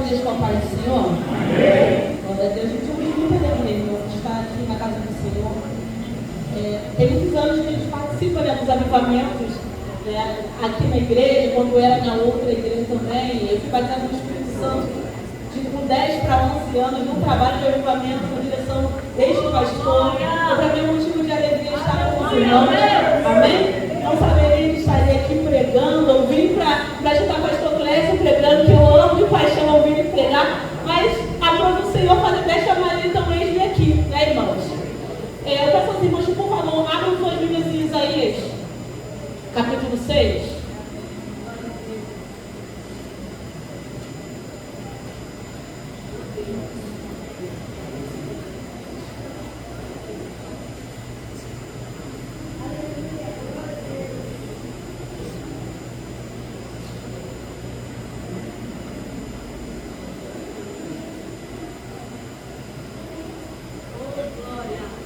Deus com a paz do Senhor? Amém. Glória a Deus. Gente, eu muito alegre de estar aqui na casa do Senhor. Tem muitos anos que a gente participa, né, dos avivamentos, né, aqui na igreja, quando eu era na outra igreja também. Eu fui batizada no Espírito Santo com 10 para 11 anos, num trabalho de avivamento, na direção deste pastor. Então, para mim é um motivo de alegria estar com os irmãos. Amém? Não saberia que estaria aqui pregando. Eu vim para ajudar o pastor Clécio pregando, que eu amo de paixão ouvir ele pregar, mas a prova do Senhor deixa a Maria também vir aqui, né, irmãos? Eu peço aos irmãos, por favor, abram suas Bíblias em Isaías, capítulo 6.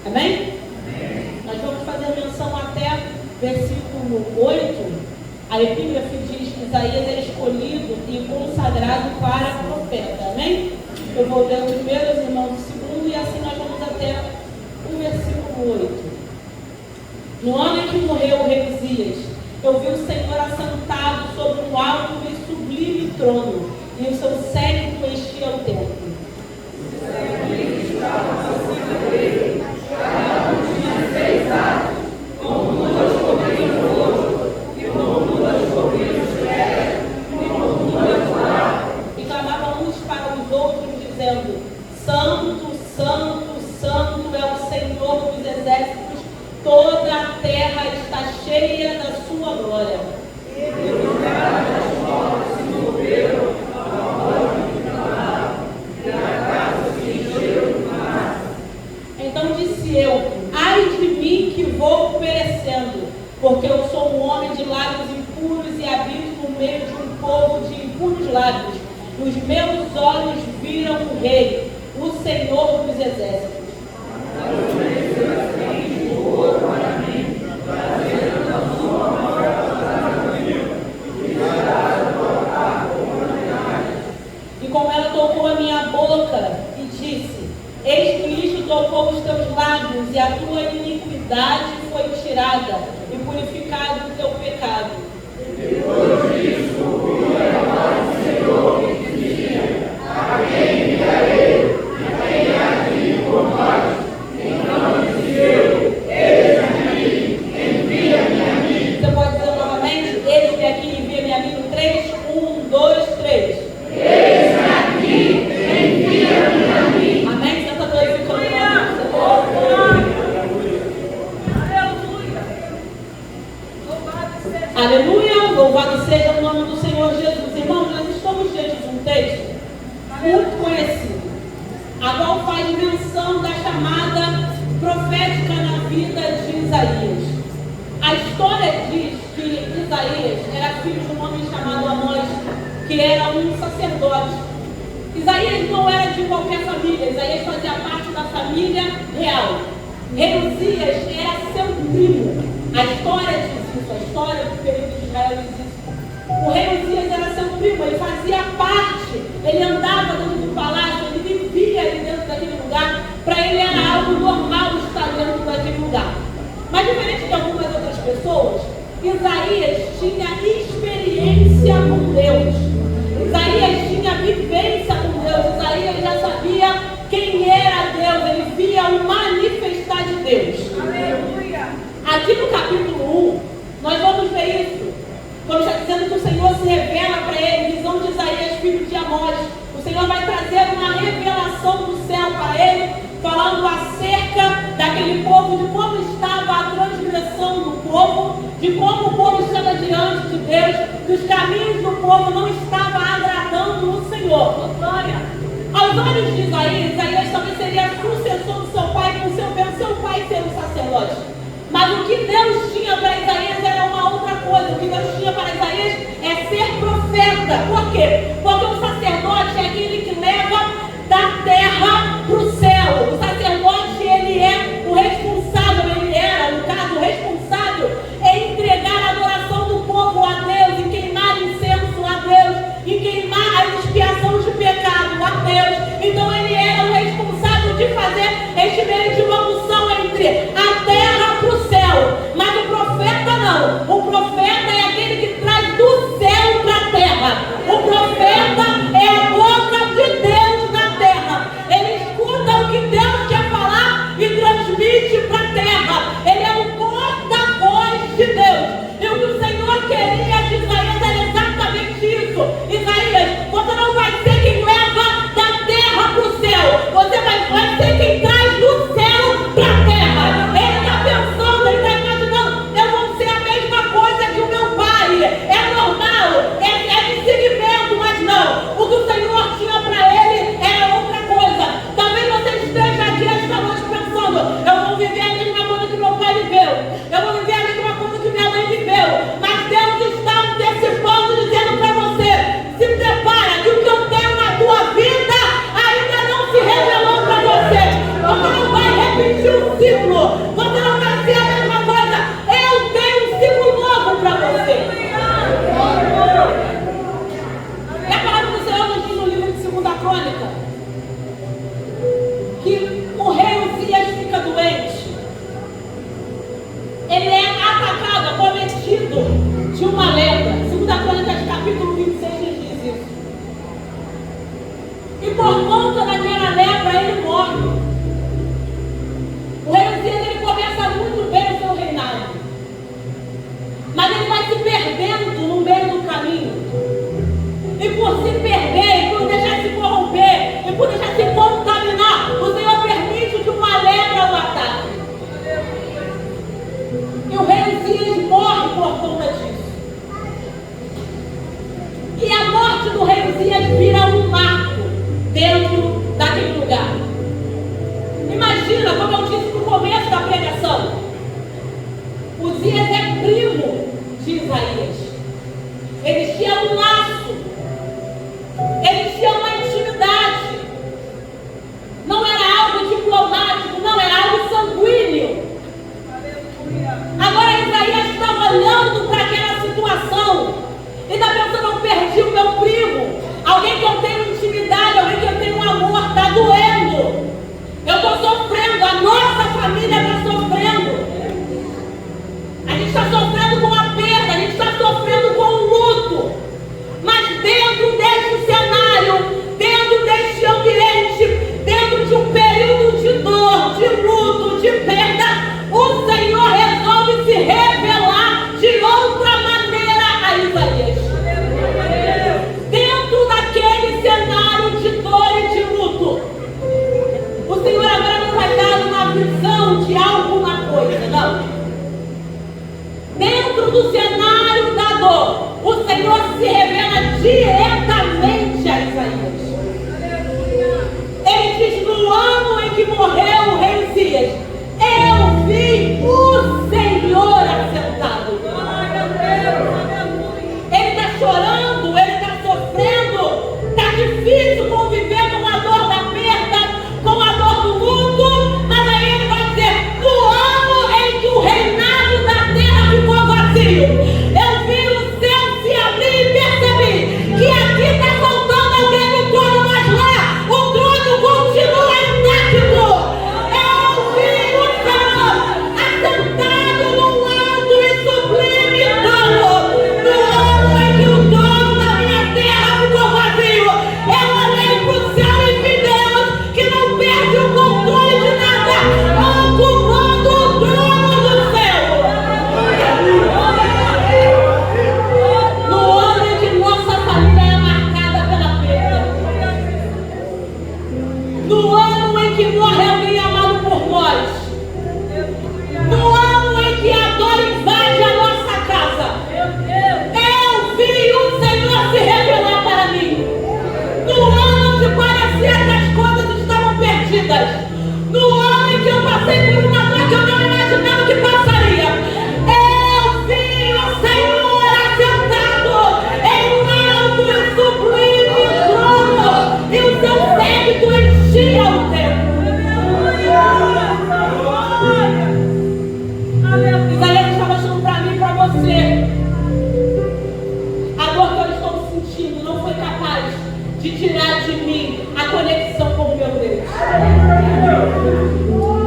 Amém? Amém? Nós vamos fazer menção até versículo 8. A epígrafe diz que Isaías é escolhido e consagrado para profeta. Amém? Eu vou ler o primeiro, os irmãos o segundo, e assim nós vamos até o versículo 8. No ano em que morreu o rei Uzias, eu vi o Senhor assentado sobre um alto e sublime trono, e o seu séquito enchia o templo. E clamavam uns para os outros, dizendo: Santo, Santo, Santo é o Senhor dos exércitos, toda a terra está cheia da sua glória. Então disse eu: ai de mim que vou perecendo, porque eu sou um homem de lábios impuros e habito no meio de um povo de impuros lábios. Os meus olhos viram o Rei, o Senhor dos exércitos. E com ela tocou a minha boca e disse: eis que isto tocou os teus lábios, e a tua iniquidade foi tirada, e purificado o teu pecado. Depois disso, ouvi a voz do Senhor que dizia: a quem enviarei? E quem há de ir por nós? Então disse eu: eis-me aqui, envia-me a mim. Você pode dizer novamente: eis-me aqui, envia-me a mim, no 3, 1, 2, 3. Eis-me aqui, envia-me a mim. Amém? Santa glorificando o nome do Senhor. Aleluia, louvado seja o nome do Senhor Jesus. Irmãos, nós estamos diante de um texto muito conhecido, a qual faz menção da chamada profética na vida de Isaías. A história diz que Isaías era filho de um homem chamado Amós, que era um sacerdote. Isaías não era de qualquer família, Isaías fazia parte da família real. Rei Uzias era seu primo. A história diz isso, a história do período de Israel diz isso. O rei Uzias era seu primo, ele fazia parte, ele andava dentro do palácio, ele vivia ali dentro daquele lugar. Para ele era algo normal estar dentro daquele lugar. Mas diferente de algumas outras pessoas, Isaías tinha experiência com Deus. Isaías tinha vivência com Deus. Isaías já sabia quem era Deus, ele via o manifestar de Deus. Aleluia! Aqui no capítulo 1, nós vamos ver isso. Quando está dizendo que o Senhor se revela para ele, visão de Isaías, filho de Amós. O Senhor vai trazer uma revelação do céu para ele, falando acerca daquele povo, de como estava a transgressão do povo, de como o povo estava diante de Deus, que os caminhos do povo não estavam agradando o Senhor. Glória! Aos olhos de Isaías, Isaías também seria sucessor do seu pai, com seu pai ser um sacerdote. Mas o que Deus tinha para Isaías era uma outra coisa. O que Deus tinha para Isaías é ser profeta. Por quê? Porque o sacerdote é aquele que leva da terra para o céu. O sacerdote, ele é o responsável, ele era, no caso, o responsável em entregar a adoração do povo a Deus, em queimar incenso a Deus, em queimar a expiação de pecado crônica que o rei Uzias fica doente. Ele é atacado, acometido de uma lepra. 2 Crônicas, capítulo 26, diz isso. E por conta daquela lepra, ele morre. O rei Uzias, ele começa muito bem o seu reinado, mas ele vai se perdendo no meio do caminho. E por se perder, e por deixar se corromper, e por deixar se contaminar, o Senhor permite que uma lepra o ataque. E o rei Uzias morre por conta disso. E a morte do rei Uzias vira um marco dentro daquele lugar. Imagina, como eu disse no começo da pregação, Uzias é primo de Isaías. Eles tinham um laço, eles tinham uma intimidade. Não era algo diplomático, não, era algo sanguíneo. Agora Isaías está olhando para aquela situação e está pensando: eu perdi o meu primo, alguém que eu tenho intimidade, alguém que eu tenho amor, está doendo. Eu estou sofrendo, a nossa família está sofrendo. A gente está sofrendo com a perda, a gente está sofrendo com o luto. Mas dentro deste cenário, dentro deste ambiente, dentro de um período de dor, de luto, de perda, o Senhor resolve se revelar de outra maneira a Isaías. Dentro daquele cenário de dor e de luto, o Senhor agora não vai dar uma visão de alguma coisa, não. Dentro do cenário da dor, o Senhor se revela diretamente a Isaías. Ele diz: no ano em que morreu o rei Uzias, eu vi o Senhor assentado. Ele está chorando, ele está sofrendo, está difícil conviver com a dor da perda, com a dor do luto, mas aí ele vai dizer: no ano em que o reinado da terra ficou vazio, eu vi o céu se abrir e percebi que aqui está faltando alguém no trono, mas lá o trono continua intacto. Eu vi o Senhor assentado num alto e sublime trono. No ano em que o trono da minha terra ficou vazio, eu olhei para o céu e vi Deus, que não perde o controle de nada, ocupando o trono do céu. No ano em que nossa família é marcada pela perda, no ano em que morre alguém amado por nós, no ano em que a dor invade a nossa casa, eu vi o Senhor se revelar para mim. No ano onde parecia que as coisas estavam perdidas, no ano em que eu passei por uma dor que eu não imaginava que passaria, eu vi o Senhor assentado em um alto e sublime trono, e o seu séquito enchia o templo. Isaías estava achando para mim e para você: a dor que eu estou sentindo não foi capaz de tirar de mim a conexão com o meu Deus.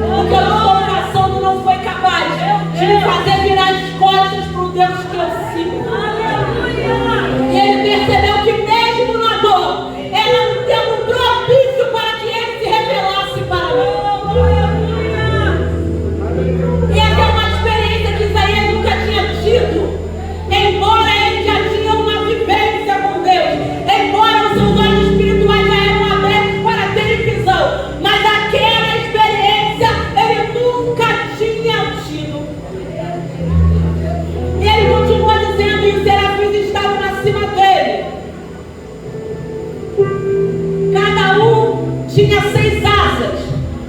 O que eu estou passando não foi capaz de me fazer virar as costas para o Deus que eu sigo. E ele percebeu que mesmo na dor, era um tempo propício para que ele se revelasse para mim. E essa é uma experiência que Isaías nunca tinha tido. Embora ele já tinha uma vivência com Deus, embora os seus olhos espirituais já eram abertos para ter visão, mas aquela experiência ele nunca tinha tido. E ele continua dizendo: e os serafins estavam acima dele. Cada um tinha 6 asas,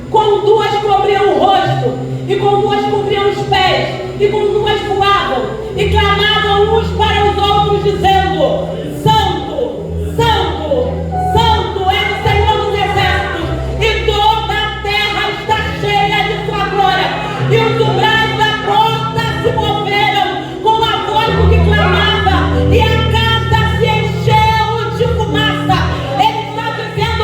com 2 cobriam o rosto, e com 2 cobriam os pés, e com 2 voavam, e clamavam uns para os outros, dizendo: Santo, Santo, Santo é o Senhor dos exércitos, e toda a terra está cheia de sua glória. E os umbrais da porta se moveram com a voz do que clamava, e a casa se encheu de fumaça. Ele está dizendo: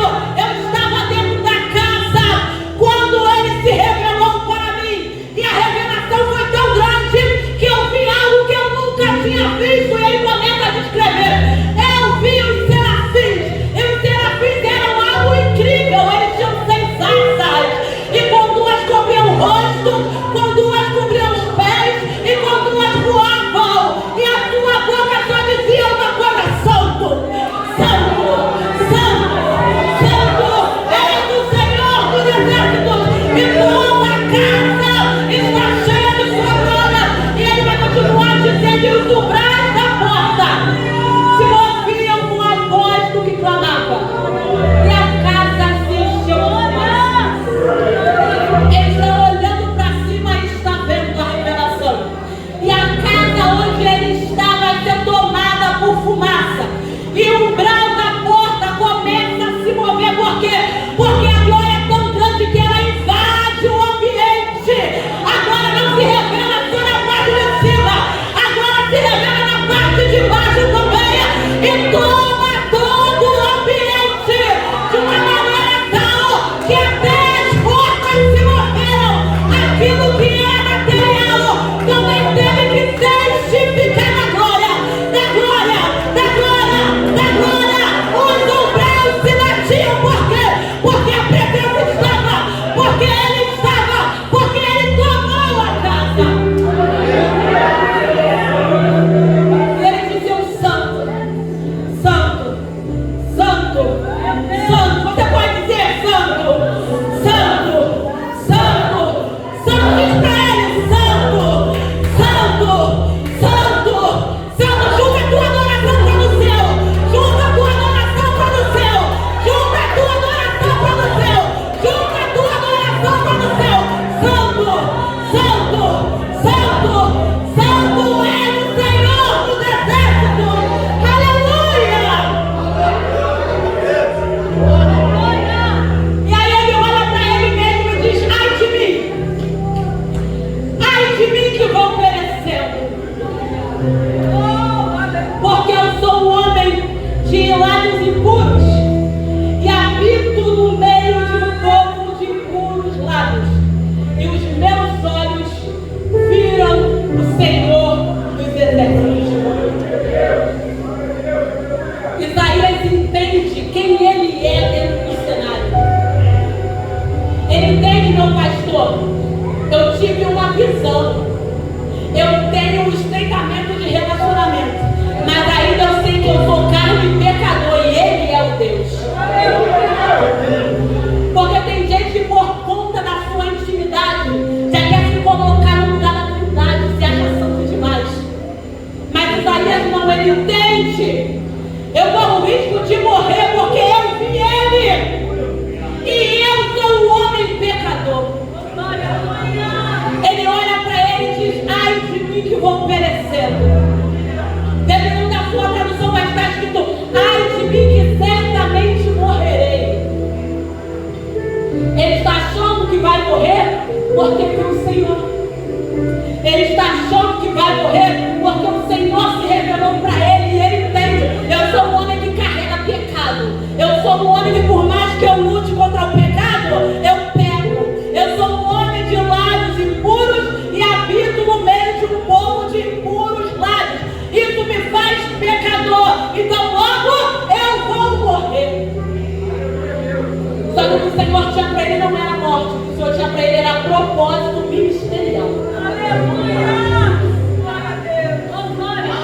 eu tinha para ele era propósito ministerial.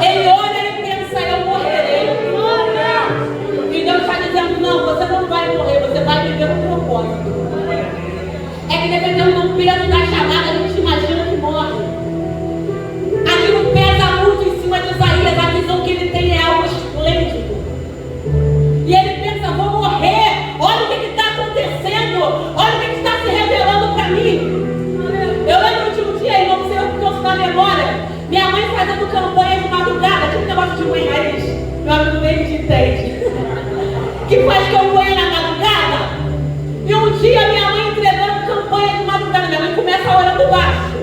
Ele olha e pensa, eu morrerei. E Deus está dizendo, não, você não vai morrer, você vai viver um propósito. É que dependendo do peso da chamada, a gente imagina que morre. Aquilo pesa muito em cima de Isaías, a visão que ele tem é algo esplêndido. E ele pensa, vou morrer, olha o que está acontecendo, olha o que está se revelando para mim. Eu lembro de um dia, irmão, você trouxe na memória, minha mãe fazendo campanha de madrugada, tinha um negócio de mãe raiz, meu amigo David entende, que faz campanha na madrugada. E um dia minha mãe entregando campanha de madrugada, minha mãe começa orando baixo,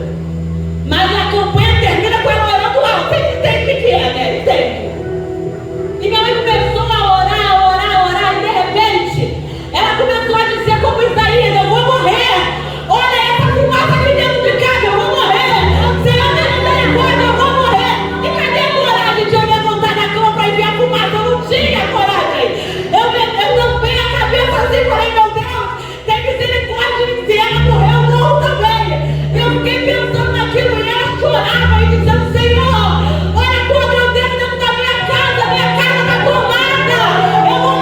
mas a campanha termina com ela orando alto. Você entende o que é, né? Entende? E minha mãe começou a orar, e de repente, ela começou a dizer como Isaías, eu vou morrer. Olha essa fumaça aqui dentro de casa, eu vou morrer. Senhor, me misericórdia, eu vou morrer. E cadê a coragem de eu levantar da cama para enviar fumaça? Eu não tinha coragem. Eu tampei a cabeça assim, falei, meu Deus, tem misericórdia de mim. Se ela morrer, eu morro também. Eu fiquei pensando naquilo e ela chorava e dizendo, Senhor, olha quando eu devo dentro da minha casa está tomada. Eu vou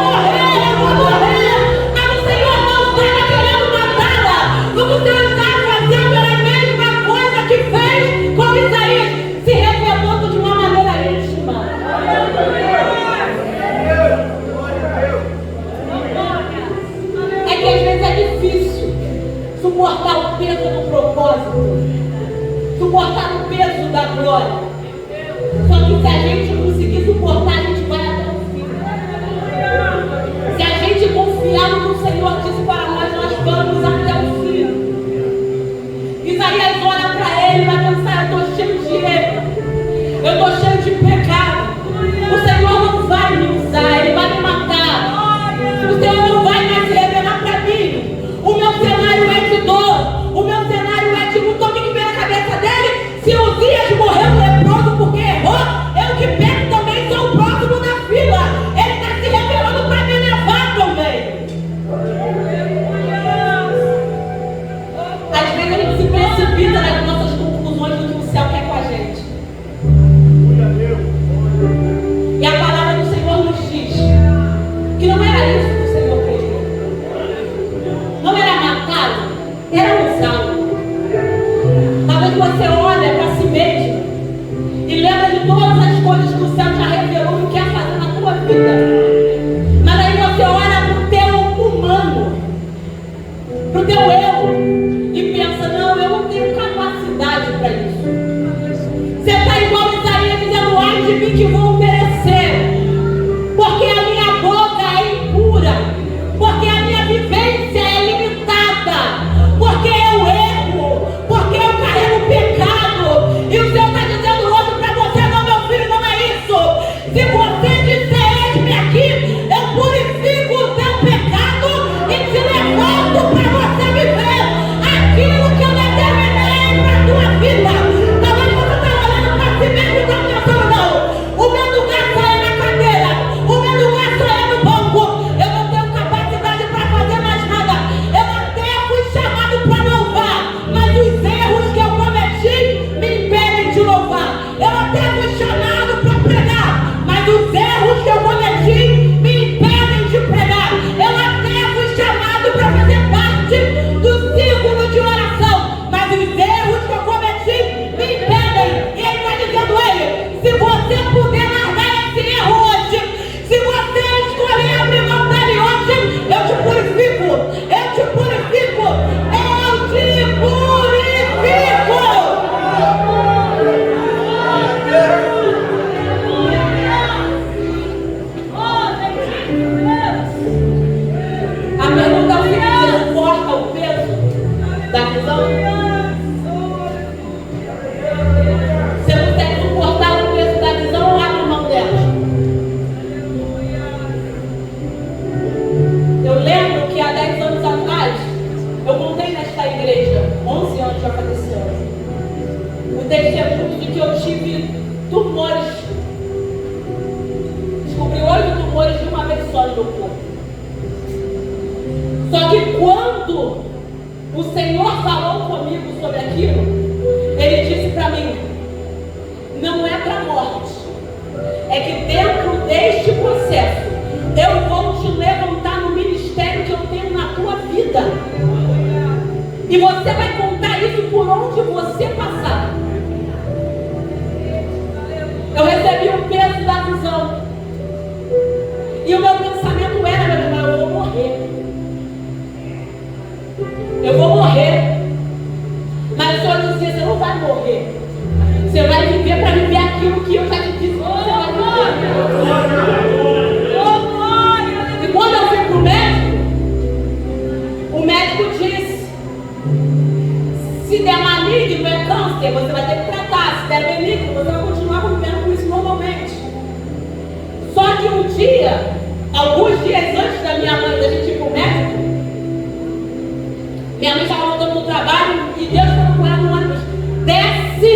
morrer. Mas o Senhor não estava querendo matá-la. O que o Senhor estava fazendo era a mesma coisa que fez com Isaías, se revelando de uma maneira íntima. É que às vezes é difícil suportar o peso do propósito, suportar o peso da glória. Só que se a gente conseguir suportar, a gente vai até o fim. Se a gente confiar no que o Senhor disse para nós, nós vamos até o fim. Isaías olha para ele e vai pensar, eu estou cheio de erro, eu estou cheio de pecado. O Senhor não vai me usar, Ele vai me matar. O Senhor não vai mais se revelar para mim. O meu cenário é de dor, o meu cenário é de luta. O que vem na cabeça dele? Se Uzias morreu leproso porque errou, eu que peco também sou o próximo da fila. Ele está se revelando para me levar também. Às vezes a gente se precipita nas nossas conclusões do que o céu quer com a gente. E a palavra do Senhor nos diz que não era isso que o Senhor queria. Não era matá-lo, era usá-lo. Talvez você olha para si mesmo e lembra de todas as coisas que o céu já revelou e quer fazer na tua vida. Mas aí você olha para o teu humano, para o teu eu, e pensa, não, eu não tenho capacidade para isso. Você está igual a Isaías dizendo, ai de mim que vou perecer, porque a minha boca é impura, porque a minha vivência é limitada, porque eu erro, porque eu carrego pecado. E o Senhor está dizendo hoje para você, não, meu filho, não é isso. Se você disser, eis-me aqui, eu purifico o teu pecado e te levanto para você viver aquilo que eu determinei para a tua vida. Talvez você está olhando para si mesmo e está pensando, não, o meu lugar só é na cadeira, o meu lugar só é no banco, eu não tenho capacidade para fazer mais nada. Eu até fui chamado para louvar, mas os erros que eu cometi me impedem de louvar. Eu até fui chamado para pregar, mas os erros que eu cometi me impedem de pregar. Eu até fui chamado para fazer parte do círculo de oração, mas os erros que eu cometi me impedem. E ele está dizendo, se você puder largar esse erro hoje, se você escolher abrir mão dele hoje, eu te purifico, eu te purifico, eu te purifico. A pergunta é o seguinte, você suporta o peso da visão? Você consegue suportar o peso da visão ou abre mão dela? Eu lembro que há 10 anos atrás, eu contei nesta igreja, 11 anos já fazer esse ano, o testemunho de que eu tive tumores. Descobri 8 tumores de uma vez só no meu corpo. Só que quando o Senhor falou comigo sobre aquilo. Ele disse para mim: não é para a morte, é que dentro deste processo eu vou te levantar no ministério que eu tenho na tua vida. E você vai contar isso por onde você passar. Eu recebi o peso da visão. E o meu pensamento era, meu irmão, eu vou morrer. Eu vou morrer. Mas o Senhor dizia: você não vai morrer. Você vai viver para viver aquilo que eu já te disse que você vai viver. E quando eu fui para o médico disse: se der maligno, é câncer, você vai ter que tratar. Se der benigno, você vai continuar vivendo com isso normalmente. Só que um dia, alguns dias antes da minha mãe, da gente ir para o médico, minha mãe estava voltando do trabalho e Deus falou com ela no ônibus: desce,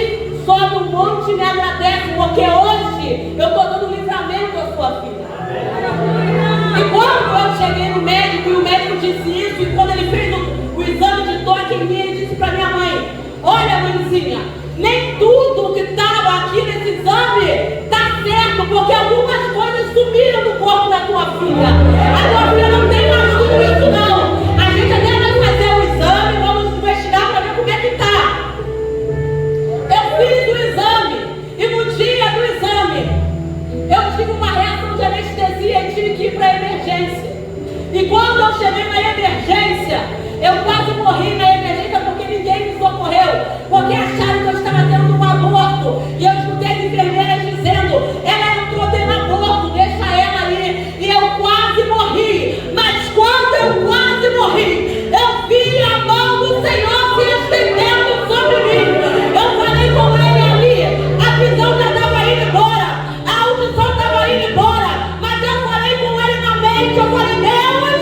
sobe um monte e me agradece, porque hoje eu estou dando livramento à sua filha. E quando eu cheguei no médico e o médico disse isso, e quando ele fez o exame de toque em mim, ele disse para minha mãe: olha, mãezinha, nem tudo que estava aqui nesse exame está certo, porque algumas coisas sumiram do corpo da tua filha. A tua filha não tem mais tudo isso não. A gente até vai fazer o exame, vamos investigar para ver como é que está. Eu fiz o exame e no dia do exame eu tive uma reação de anestesia e tive que ir para a emergência. E quando eu cheguei na emergência, eu quase morri na emergência porque ninguém me socorreu, porque acharam que eu estava tendo um aborto. E eu escutei as enfermeiras dizendo: ela entrou tendo aborto, deixa ela aí. E eu quase morri. Mas quando eu quase morri, eu vi a mão do Senhor se estendendo sobre mim. Eu falei com ele ali, a visão já estava indo embora, a audição estava indo embora, mas eu falei com ele na mente. Eu falei: Deus,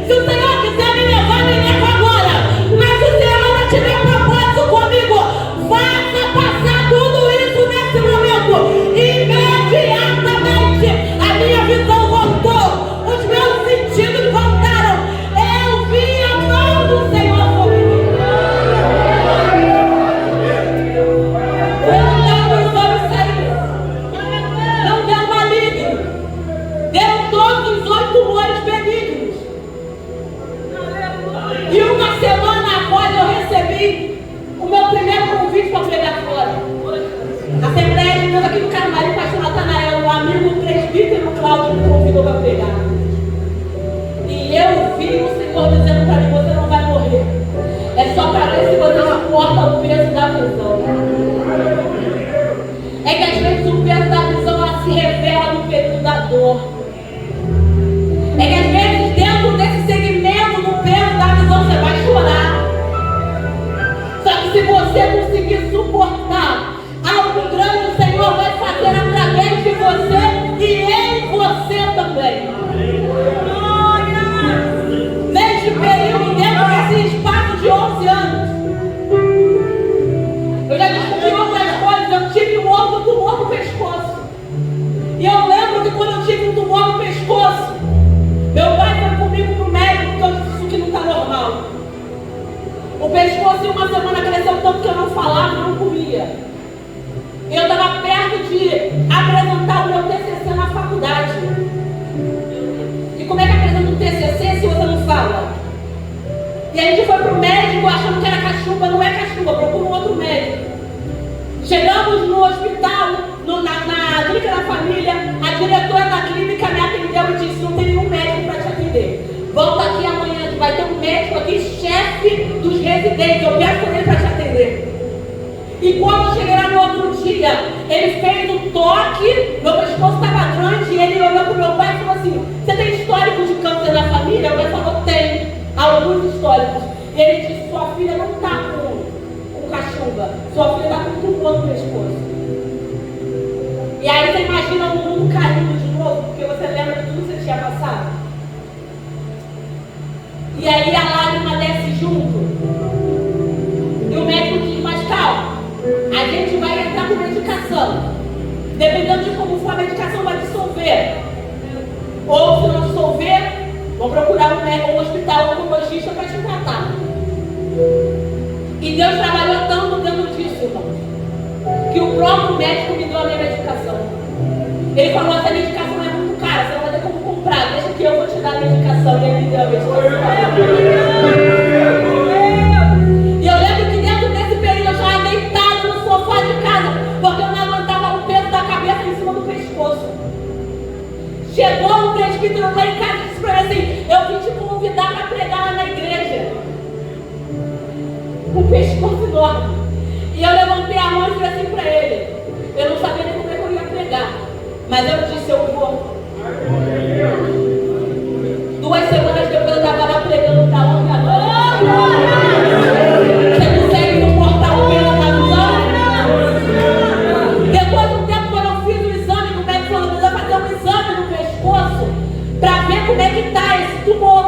se o Senhor quiser me levar, me leva agora. Mas se o Senhor não tiver propósito comigo, faça passar tudo isso nesse momento. Imediatamente a minha visão voltou, os meus sentidos voltaram. Eu vi a mão do Senhor sobre mim. O resultado do exame saiu. Não deu maligno. Deu todos os 8 tumores benignos. E uma semana após eu recebi o meu primeiro convite para pregar fora. A Assembleia de Deus aqui no Camarim, o pastor Natanael, um amigo presbítero Cláudio, me convidou para pregar. E eu vi o Senhor dizendo para mim: você não vai morrer. É só para ver se você suporta o peso da visão. É que às vezes o peso da visão ela se revela no período da dor. É que às vezes dentro desse segmento do peso da visão você vai chorar. Só que se você conseguir suportar, algo grande o Senhor vai fazer através de você e em você também. Neste período, dentro desse espaço de 11 anos, eu já descobri outras coisas. Eu tive um outro tumor no pescoço. E eu lembro que quando eu tive um tumor no pescoço, meu pai foi comigo pro médico porque eu disse: isso que não está normal. O pescoço em uma semana cresceu tanto que eu não falava, não comia. Eu estava perto de apresentar o meu TCC na faculdade. E como é que apresenta um TCC se você não fala? E a gente foi pro médico achando que era cachumba. Não é cachumba, procura um outro médico. Chegamos no hospital, na clínica da família. A diretora da clínica me atendeu e disse: não tem nenhum médico para te atender. Volta aqui amanhã, que vai ter um médico aqui, chefe dos residentes. Eu peço ele para te atender. E quando eu cheguei lá no outro dia, ele fez um toque, meu pescoço estava grande, e ele olhou para o meu pai e falou assim: você tem histórico de câncer na família? O pai falou: tem, alguns históricos. E ele disse: sua filha não está com cachumba, sua filha está com tumor no pescoço. E aí você imagina o mundo caindo de novo, porque você lembra de tudo que você tinha passado. E aí a lágrima desce junto. E o médico diz: mas calma, a gente vai entrar com medicação. Dependendo de como for, a medicação vai dissolver. Ou se não dissolver, vão procurar um hospital oncologista para te tratar. E Deus trabalhou tanto dentro disso, irmãos, que o próprio médico me deu a minha medicação. Ele falou: essa medicação é muito cara, você não vai ter como comprar, deixa que eu vou te dar a medicação. E ele me deu a medicação. E eu lembro que dentro desse período eu estava deitada no sofá de casa, porque eu não aguentava o peso da cabeça em cima do pescoço. Chegou um presbítero lá em casa e disse para mim assim: eu vim te convidar para pregar lá na igreja. O pescoço enorme. E eu levantei a mão e falei assim para ele. Eu não sabia nem como é que eu ia pregar, mas eu disse: eu vou. 2 semanas depois eu estava lá pregando para onde agora. Você consegue suportar o peso da visão? Depois de um tempo, quando eu fiz o exame, o médico falou: precisa fazer um exame no pescoço para ver como é que está esse tumor.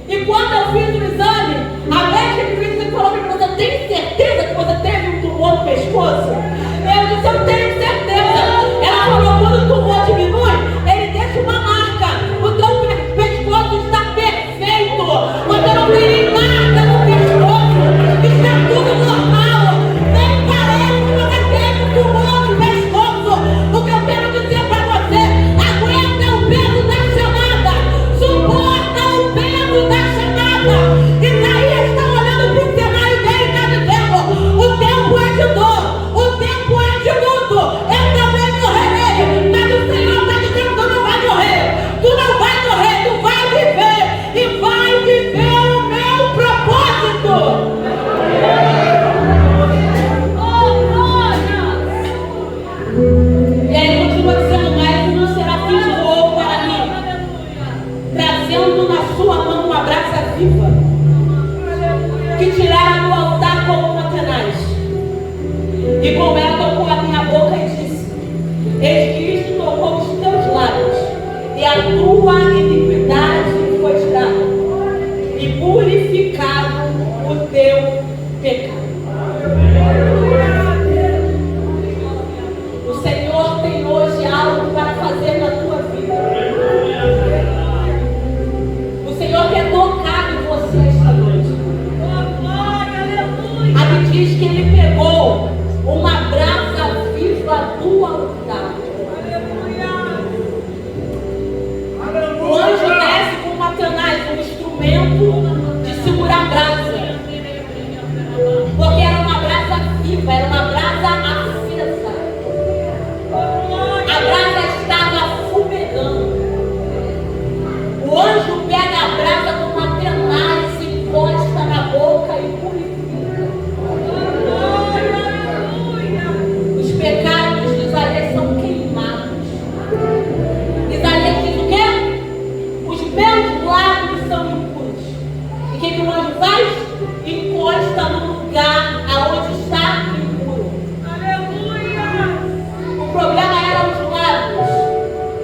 E quando eu fiz o exame, a médica que fez isso falou para mim: você tem certeza que você teve um tumor no pescoço? Eu disse: eu tenho certeza. Ela falou: quando o tumor diminui, ele deixa uma marca. O teu pescoço está perfeito. Você não tem marca no pescoço. Está tudo normal. Nem parece que você teve um tumor no pescoço. O que eu quero dizer para você: aguenta o peso da chamada. Suporta o peso da chamada. Isaías está olhando para o cenário dele e está dizendo: o tempo é de dor, o tempo é de luto. Eu também morrerei, mas o Senhor está dizendo: tu não vai morrer, tu não vai morrer, tu vai viver e vai viver o meu propósito. E aí continua dizendo: mas não será fim de novo para mim, trazendo na sua mão uma brasa viva, que tiraram do altar como uma tenaz. E com ela tocou a minha boca e disse: eis que isto tocou os teus lábios, e a tua iniquidade foi tirada, e purificado o teu pecado. O Senhor tem hoje algo para fazer na tua vida. O Senhor quer tocar em você esta noite. A Bíblia diz que Ele pegou uma brasa viva do altar. O anjo desce com uma tenaz, um instrumento de segurar brasa. Porque era uma brasa viva, era uma brasa acesa. A brasa estava fumegando. O anjo pega a brasa com uma tenaz, encosta na boca e purifica. Os pecados de Isaías são queimados. Isaías diz o quê? Os meus lábios são impuros. E o que o anjo faz? Encosta no lugar aonde está impuro. O problema era os lábios.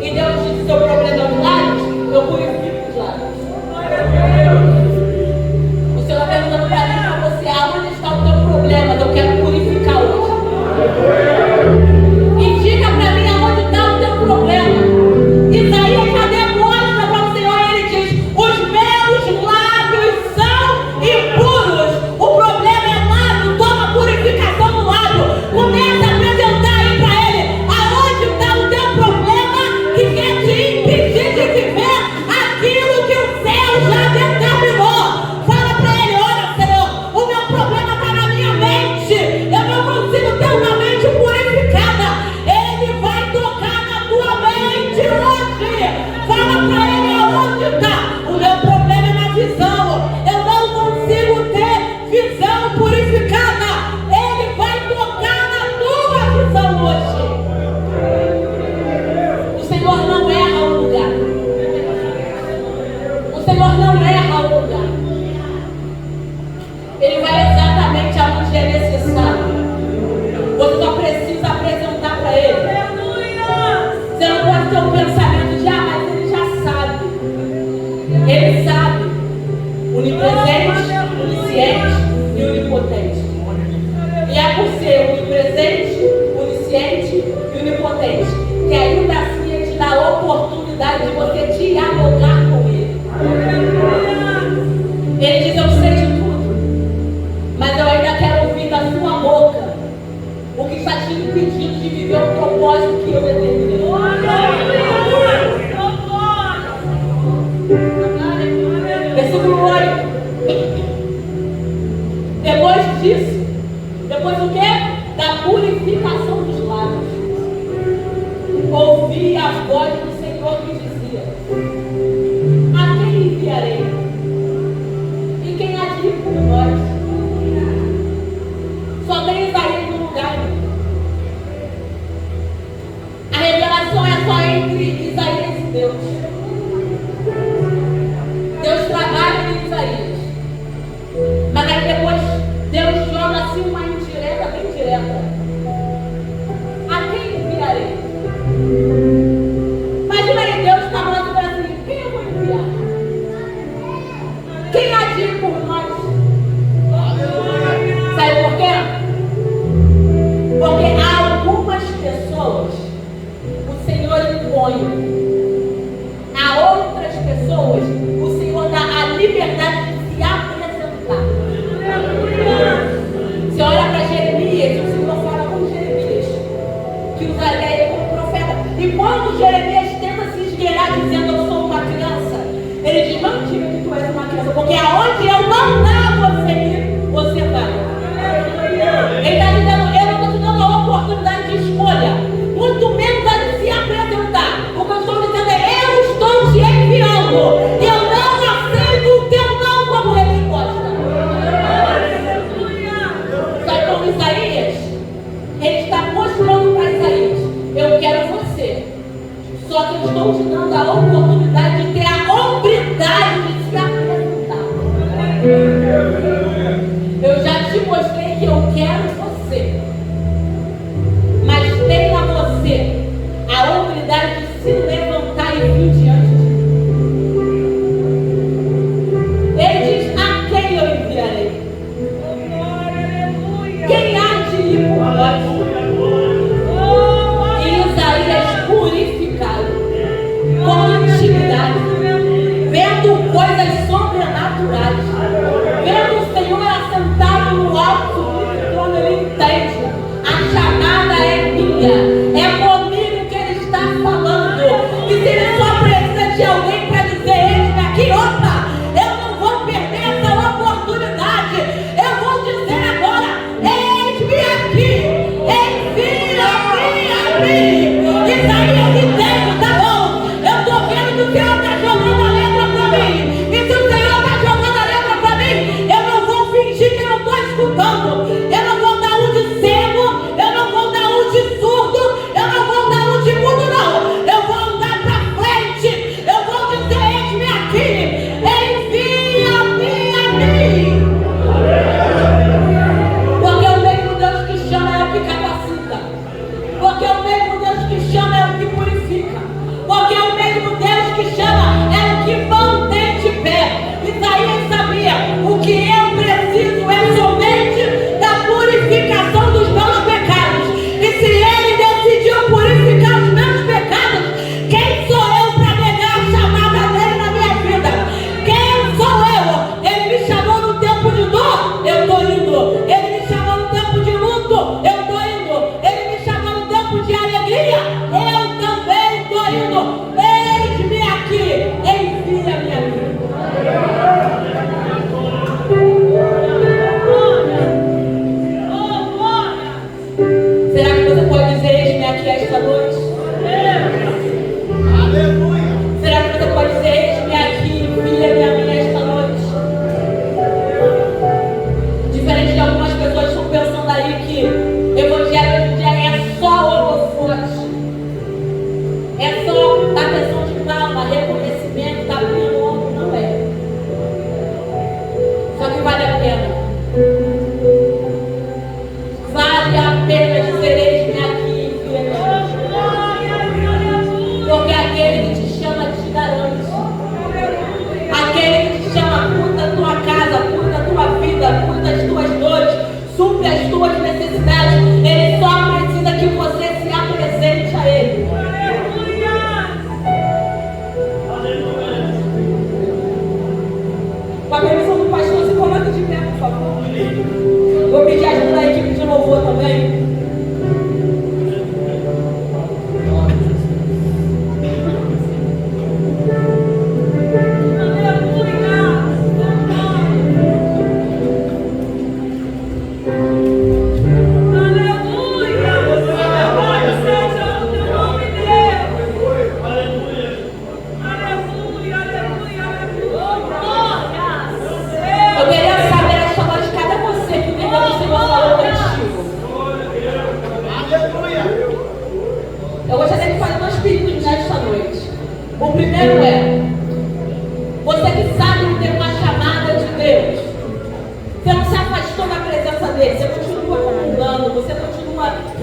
E Deus disse: seu problema é os lábios, eu purifico os lábios. O Senhor está perguntando para mim, para você: aonde está o teu problema? Eu quero purificar hoje. Indica para mim aonde está o teu problema. Isaías já demonstra para o Senhor e ele diz: os meus lábios são impuros. O problema é lábio, toma purificação no lábio. Começa a apresentar aí para ele aonde está o teu problema que quer te impedir de viver aquilo que o céu já determinou. Fala para ele: olha, Senhor, o meu problema está na minha mente. Eu não consigo ter uma mente purificada. Ele vai tocar na tua mente hoje. Fala para ele aonde está. O meu problema é na visão. Eu não consigo ter visão purificada. Ele vai tocar na tua visão hoje. O Senhor não erra o lugar. O Senhor não erra o lugar. Ele vai exatamente aonde é necessário. Você só precisa apresentar para ele. Você não pode ter um pensamento de: mas ele já sabe. Ele sabe. Onipresente, onisciente e onipotente. E é por ser onipresente, onisciente e onipotente que ainda assim ele te dá a oportunidade de você dialogar com ele. Ele diz: eu sei de tudo. disso, depois o quê? Da purificação dos lábios. Ouvi a voz do Senhor que dizia: a quem enviarei? E quem há de ir por nós? Só tem Isaías no lugar. A revelação é só entre Isaías e Deus. Deus trabalha em Isaías. Mas aí depois Deus joga assim uma indireta, bem direta. A quem enviarei? Imagina aí, Deus está falando assim: quem eu vou enviar? Quem há de ir por nós? Sabe por quê? Porque há algumas pessoas o Senhor impõe. A outras pessoas o Senhor dá a liberdade de se apresentar. Você olha para Jeremias, o Senhor fala com Jeremias que usaria ele como profeta. E quando Jeremias tenta se esgueirar dizendo: eu sou uma criança, ele diz: não diga que tu és uma criança, porque aonde eu mandar você ir, você vai. Ele está dizendo: eu não estou te dando a oportunidade de escolha, muito menos a de se apresentar. O que eu estou dizendo é: eu estou te enviando. Eu não aceito o teu não como resposta. Sabe como Isaías? Ele está mostrando para Isaías: eu quero você. Só que eu estou te dando a oportunidade de ter a hombridade de se apresentar.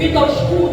devido aos cultos